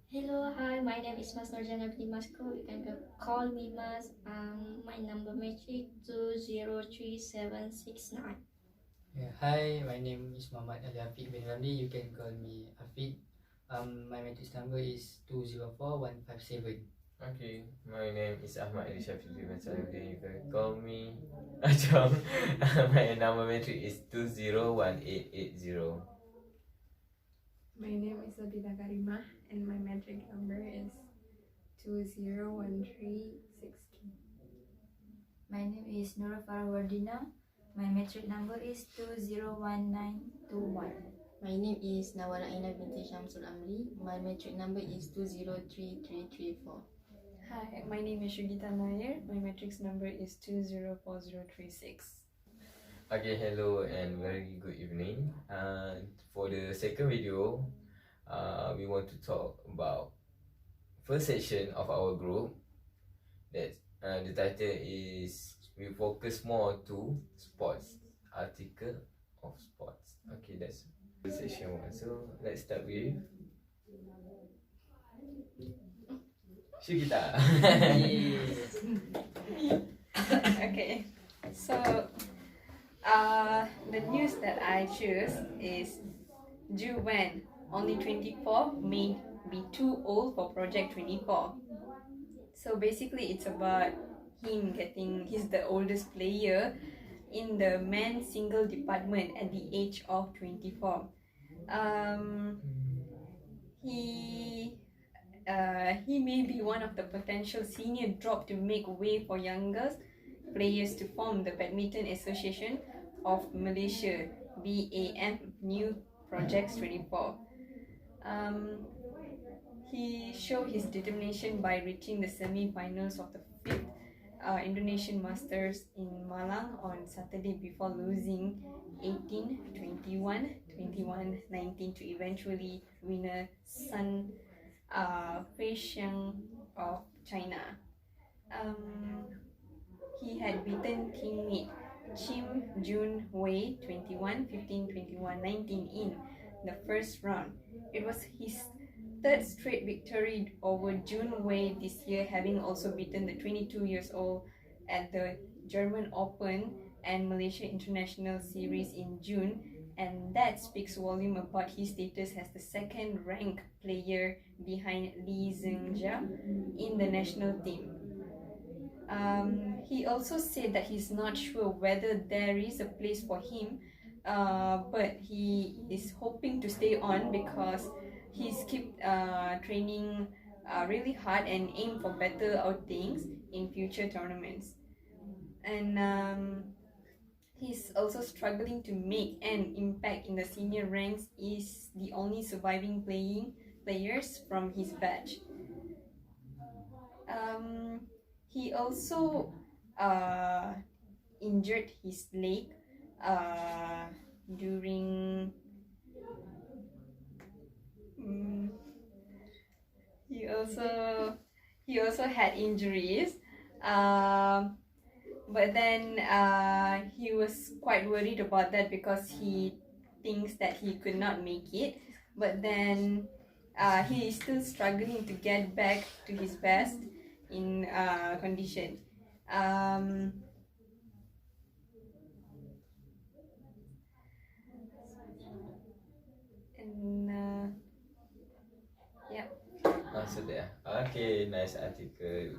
Hello, hi, my name is Mas Norjana Masco. You can call me Mas. My number matric 203769. Yeah, hi, my name is Muhammad Ali Afiq bin Ramli. You can call me Afiq. My matrix number is 204157. Okay, my name is Ahmad Ali Shafiq bin Sanuddin. You can call me Ajam. My number matric is 201880. My name is Labida Karimah and my metric number is 201362. My name is Nura Farawardina. My metric number is 201921. My name is Nawara Aina binti Shamsul Amri. My metric number is 203334. Hi, my name is G59. My metrics number is 204036. Okay, hello and very good evening. For the second video, we want to talk about first section of our group. That the title is we focus more to sports, article of sports. Okay, that's section 1. So let's start with Shugita. Okay, so the news that I choose is Ju Wen, only 24, may be too old for Project 24. So basically it's about he's the oldest player in the men's single department at the age of 24. He may be one of the potential senior drop to make way for younger players to form the Badminton Association of Malaysia, BAM, New Projects 24. He showed his determination by reaching the semi-finals of the 5th Indonesian Masters in Malang on Saturday before losing 18-21, 21-19 to eventually winner Sun Feixiang of China. He had beaten teammate Chim Jun Wei 21-15, 21-19 in the first round. It was his third straight victory over Jun Wei this year, having also beaten the 22 years old at the German Open and Malaysia International Series in June, and that speaks volume about his status as the second ranked player behind Li Zhengjia in the national team. He also said that he's not sure whether there is a place for him, but he is hoping to stay on because he's keep training really hard and aim for better outings in future tournaments. And he's also struggling to make an impact in the senior ranks. Is the only surviving players from his batch. He also injured his leg during he also had injuries, but then he was quite worried about that because he thinks that he could not make it, but then he is still struggling to get back to his best in condition. And yeah. So there. Okay, nice article.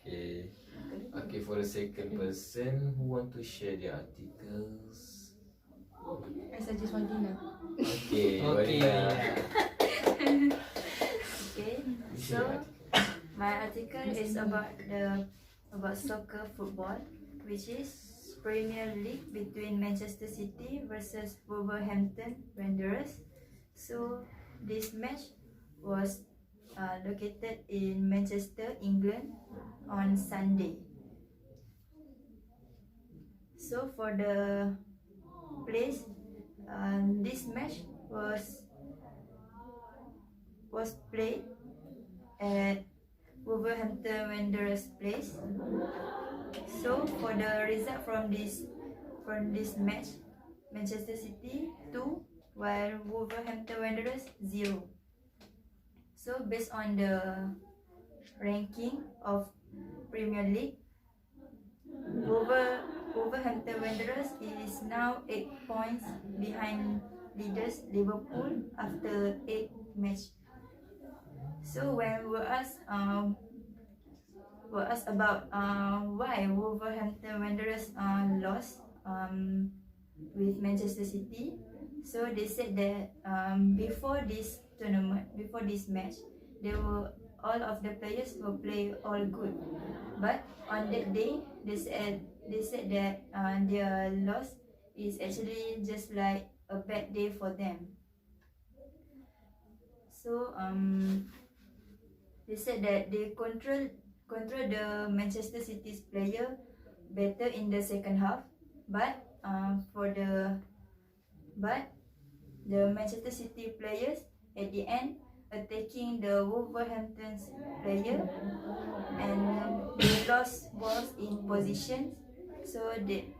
Okay, for the second person who want to share the articles. I suggest Wadina. Okay, Okay, Wadina. Okay, so my article is about soccer football, which is Premier League between Manchester City versus Wolverhampton Wanderers. So this match was located in Manchester, England on Sunday. So for the place, this match was played at Wolverhampton Wanderers place. So for the result from this match, Manchester City 2, while Wolverhampton Wanderers 0. So based on the ranking of Premier League, Wolverhampton Wanderers is now 8 points behind leaders Liverpool after 8 matches. So when we asked about why Wolverhampton Wanderers lost with Manchester City, so they said that before this tournament, before this match, they were all of the players will play all good, but on that day they said that their loss is actually just like a bad day for them. So they said that they control the Manchester City's player better in the second half, but but the Manchester City players at the end attacking the Wolverhampton's player, and they lost balls in positions, so it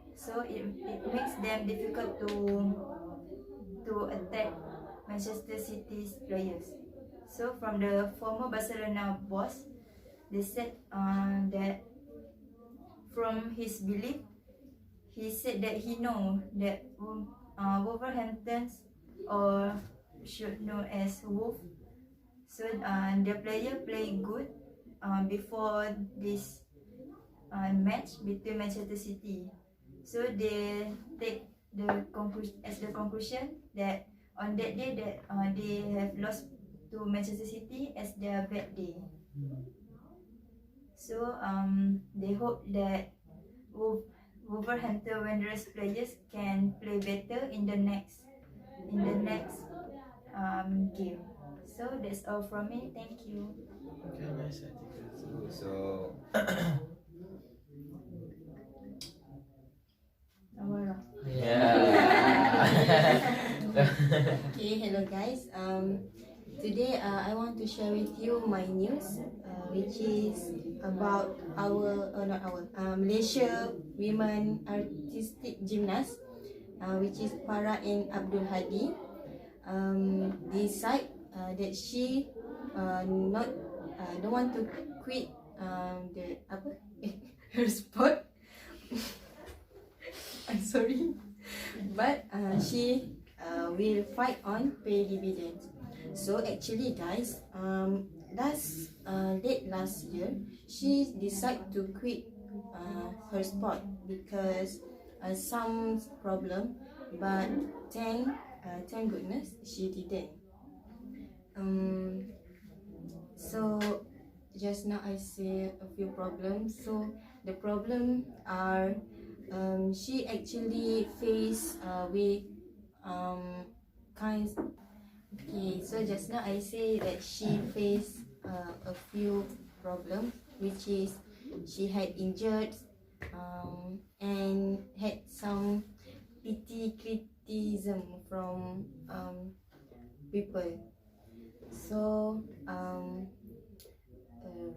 makes them difficult to attack Manchester City's players. So from the former Barcelona boss, they said that from his belief, he said that he know that Wolverhampton's, or should know as Wolf, so the player play good before this match between Manchester City. So they take the conclusion that on that day that they have lost to Manchester City as their bad day. So they hope that Wolverhampton Wanderers players can play better in the next game. So that's all from me. Thank you. Okay, guys, I think that's all. So Awara. Okay, hello guys. Today I want to share with you my news, which is about Malaysia women artistic gymnast, which is Farah and Abdul Hadi. Decide that she not don't want to quit the her sport. I'm sorry, but she will fight on pay dividends. So actually, guys, last year, she decided to quit her sport because some problem, but thank goodness she didn't. So just now I say a few problems. So the problem are she actually face with kinds. Okay, so just now I say that she faced a few problems, which is she had injured and had some criticism from people. So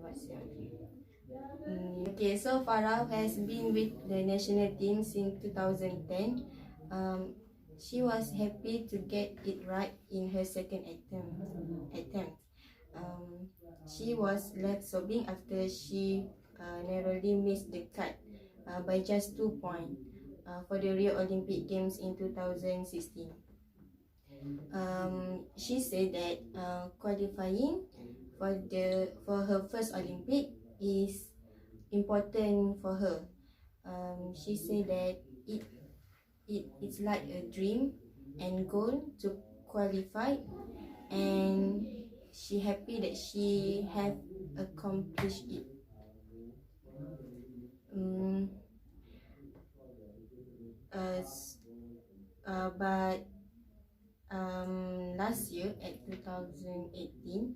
what's your okay, so Farah has been with the national team since 2010. She was happy to get it right in her second attempt. She was left sobbing after she narrowly missed the cut by just 2 points for the Rio Olympic Games in 2016. She said that qualifying for her first Olympic is important for her. She said that it's like a dream and goal to qualify, and she happy that she have accomplished it. But last year at 2018,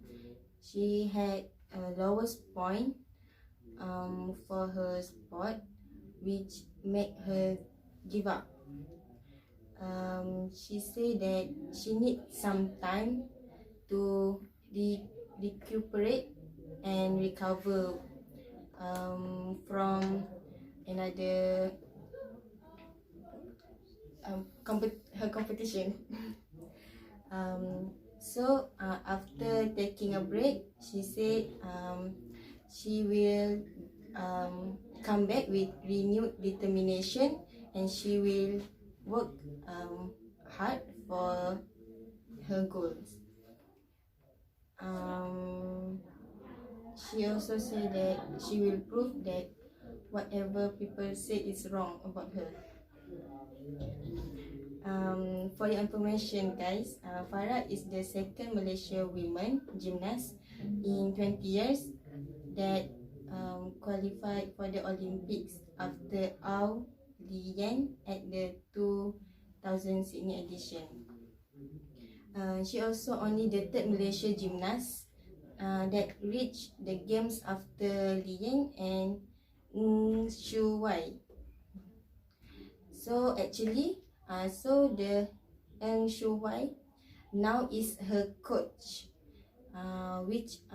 she had a lowest point for her sport, which made her give up. She said that she needs some time to recuperate and recover from another her competition. So after taking a break, she said she will come back with renewed determination, and she will work hard for her goals. She also said that she will prove that whatever people say is wrong about her. For your information, guys, Farah is the second Malaysia women gymnast in 20 years that qualified for the Olympics after Au Lian at the 2000 Sydney edition. She also only the third Malaysia gymnast that reached the games after Lian and Shu Wai. So actually, the Shu Wai now is her coach, which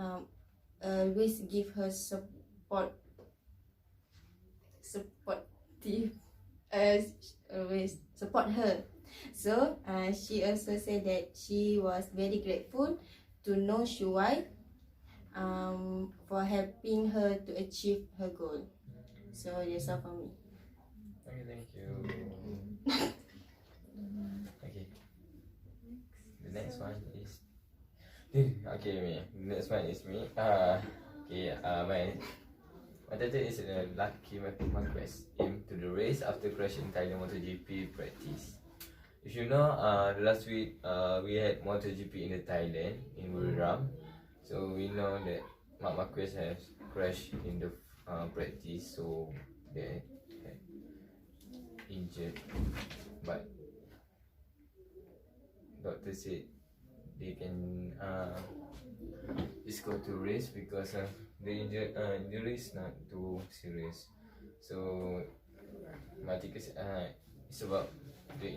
always give her supportive, always support her. So she also said that she was very grateful to know Shu Wai for helping her to achieve her goal. So that's all for me. Okay, thank you. Okay. The next one is okay, me. The next one is me. My title is Lucky Marquez aim to the race after crash in Thailand MotoGP practice. If you know, last week we had MotoGP in the Thailand in Buriram, so we know that Marc Marquez has crashed in the practice, so they had injured, but doctor said they can just go to race because the injury is not too serious. So my ticket is about the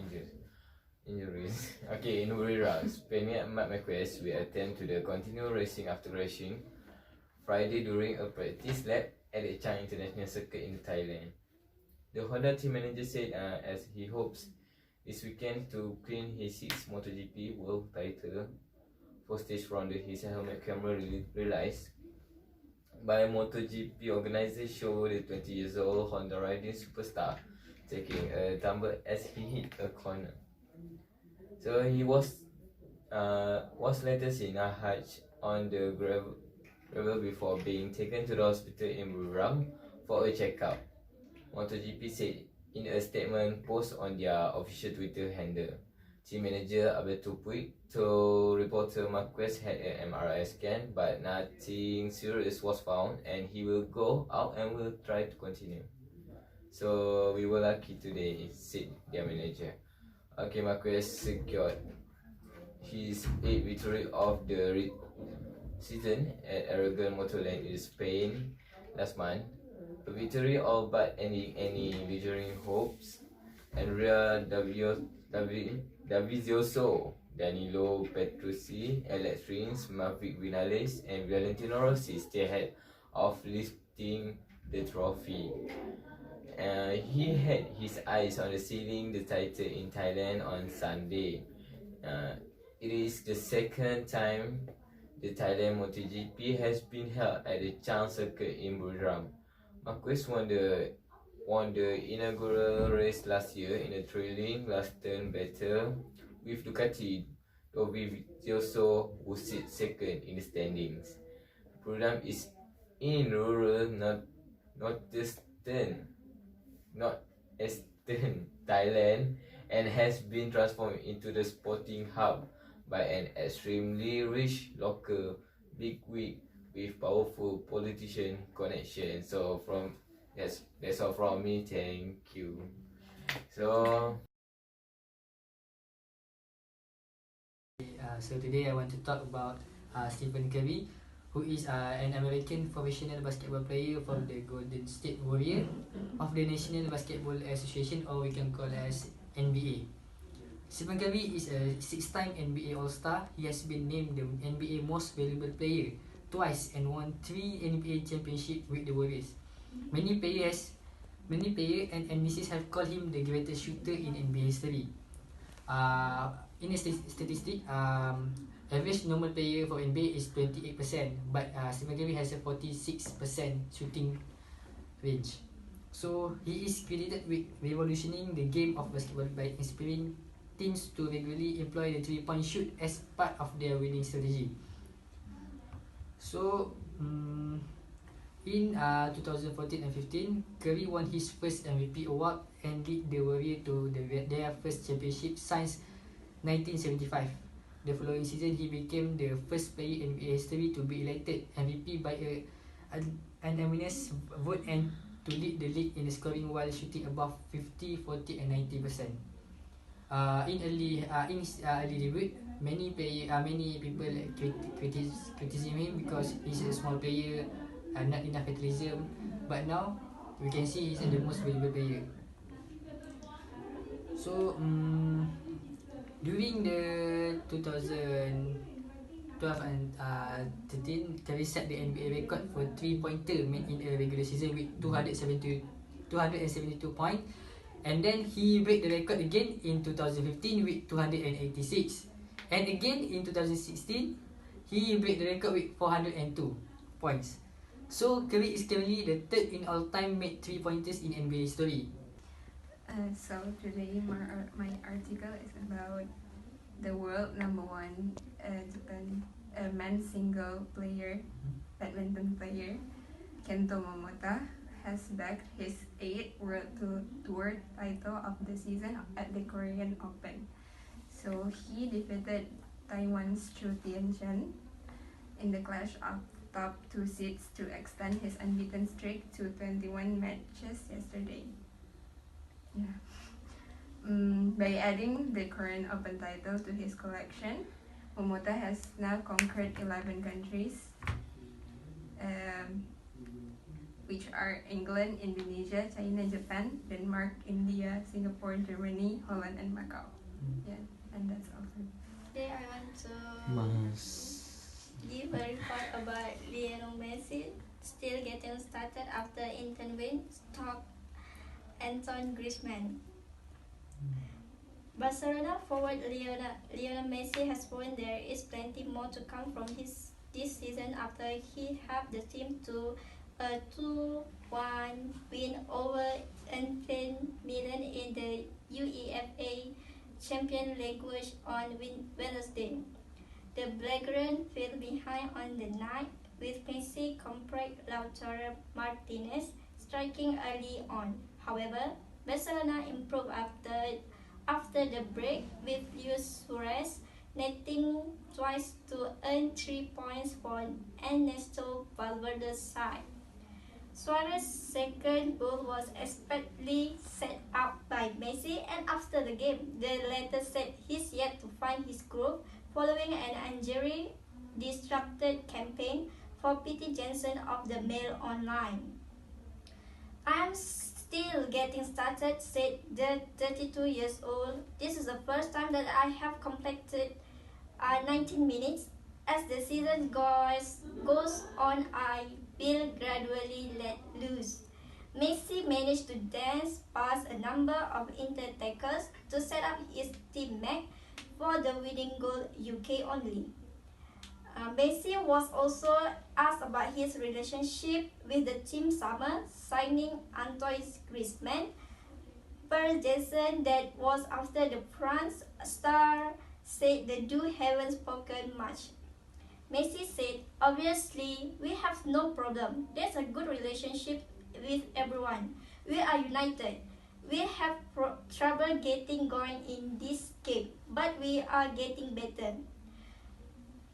injuries. Okay, in Urira, Spain and Marc Marquez will attend to the continue racing after crashing Friday during a practice lap at the Chang International Circuit in Thailand. The Honda team manager said as he hopes this weekend to clean his 6th MotoGP world title for stage rounder. His helmet camera realized by MotoGP organizers show the 20 years old Honda riding superstar taking a tumble as he hit a corner. So he was later seen a hatch on the gravel before being taken to the hospital in Buriram for a checkup. MotoGP said in a statement post on their official Twitter handle. Team manager Alberto Puig told reporter Marquez had an MRI scan, but nothing serious was found, and he will go out and will try to continue. So we were lucky today, said their manager. Okay, Marquez secured his 8th victory of the season at Aragon Motorland in Spain last month. A victory all but ending any lingering hopes. Andrea Dovizioso, Danilo Petrucci, Alex Rins, Maverick Vinales, and Valentino Rossi stay ahead of lifting the trophy. He had his eyes on the sealing the title in Thailand on Sunday. It is the second time the Thailand MotoGP has been held at the Chang Circuit in Buriram. Marquez won the inaugural race last year in a thrilling last turn battle with Ducati. Dovizioso who sits second in the standings. Buriram is in rural northeastern Thailand and has been transformed into the sporting hub by an extremely rich local bigwig with powerful politician connections. So that's all from me. Thank you. So today I want to talk about Stephen Curry, who is an American professional basketball player from the Golden State Warriors of the National Basketball Association, or we can call as NBA. Stephen Curry is a 6-time NBA All-Star. He has been named the NBA Most Valuable Player twice and won 3 NBA championships with the Warriors. Many players and analysts have called him the greatest shooter in NBA history. In a statistic, average normal player for NBA is 28%, but Stephen Curry has a 46% shooting range. So he is credited with revolutioning the game of basketball by inspiring teams to regularly employ the 3-point shoot as part of their winning strategy. So in 2014 and 15, Curry won his first MVP award and lead the Warriors to their first championship since 1975. The following season, he became the first player in NBA history to be elected MVP by an unanimous vote and to lead the league in scoring while shooting above 50, 40 and 90%. In his early debut, many people criticize him because he's a small player, not enough athleticism. But now we can see he's the most valuable player. So during the 2012 and 13, Curry set the NBA record for 3-pointer made in a regular season with 272 points. And then he break the record again in 2015 with 286. And again in 2016, he break the record with 402 points. So Curry is currently the third in all-time made 3-pointers in NBA history. So today my article is about the world number one Japan men's single player, badminton player, Kento Momota, has bagged his 8th World Tour title of the season at the Korean Open. So he defeated Taiwan's Chu Tianchen in the clash of top 2 seeds to extend his unbeaten streak to 21 matches yesterday. Yeah. By adding the current Open title to his collection, Momota has now conquered 11 countries, which are England, Indonesia, China, Japan, Denmark, India, Singapore, Germany, Holland, and Macau. Yeah, and that's all. Today I want to give a report about Lionel Messi still getting started after Inter win stop Antoine Griezmann. Barcelona forward Lionel Messi has proven there is plenty more to come from this season after he helped the team to a 2-1 win over Inter Milan in the UEFA Champions League on Wednesday. The Blaugrana fell behind on the night with Messi compared Lautaro Martinez striking early on. However, Barcelona improved after the break with Luis Suarez netting twice to earn 3 points for Ernesto Valverde's side. Suarez's second goal was expectedly set up by Messi, and after the game, the latter said he's yet to find his groove following an injury-disrupted campaign for Pete Jensen of the Mail Online. "I'm still getting started," said the 32 years old. "This is the first time that I have completed 19 minutes. As the season goes on, I will gradually let loose." Messi managed to dance past a number of Inter attackers to set up his teammate for the winning goal, UK only. Messi was also asked about his relationship with the team summer, signing Antoine Griezmann. Per Jason, that was after the France star said the two haven't spoken much. Messi said, "Obviously, we have no problem. There's a good relationship with everyone. We are united. We have trouble getting going in this game, but we are getting better."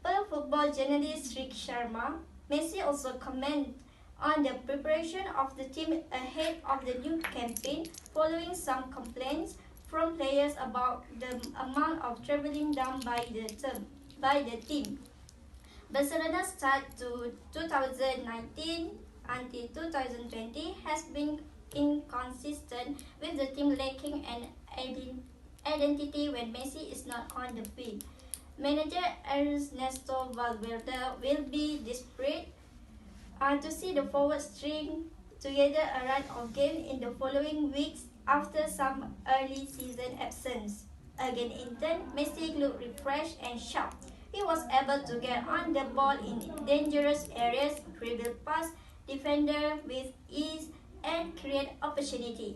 Per football journalist Rick Sharma, Messi also commented on the preparation of the team ahead of the new campaign following some complaints from players about the amount of travelling done by the team. Barcelona's start to 2019 until 2020 has been inconsistent, with the team lacking an identity when Messi is not on the field. Manager Ernesto Valverde will be desperate to see the forward string together a run of games in the following weeks after some early season absence. Against Inter, Messi looked refreshed and sharp, He was able to get on the ball in dangerous areas, dribble past defender with ease, and create opportunity.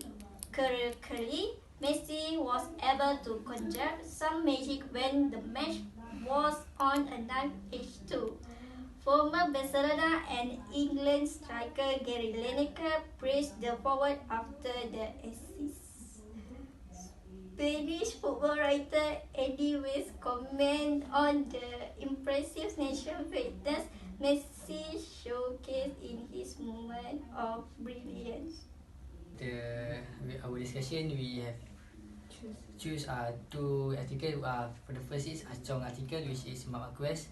Currently, Messi was able to conjure some magic when the match was on a knife edge too. Former Barcelona and England striker Gary Lineker praised the forward after the assist. Spanish football writer Eddie West comment on the impressive national fitness Messi showcased in his moment of brilliance. Our discussion, we have choose two article. For the first is Chong article, which is Mark Quest.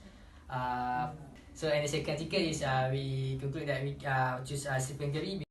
So and the second article is we conclude that we choose Stephen Curry.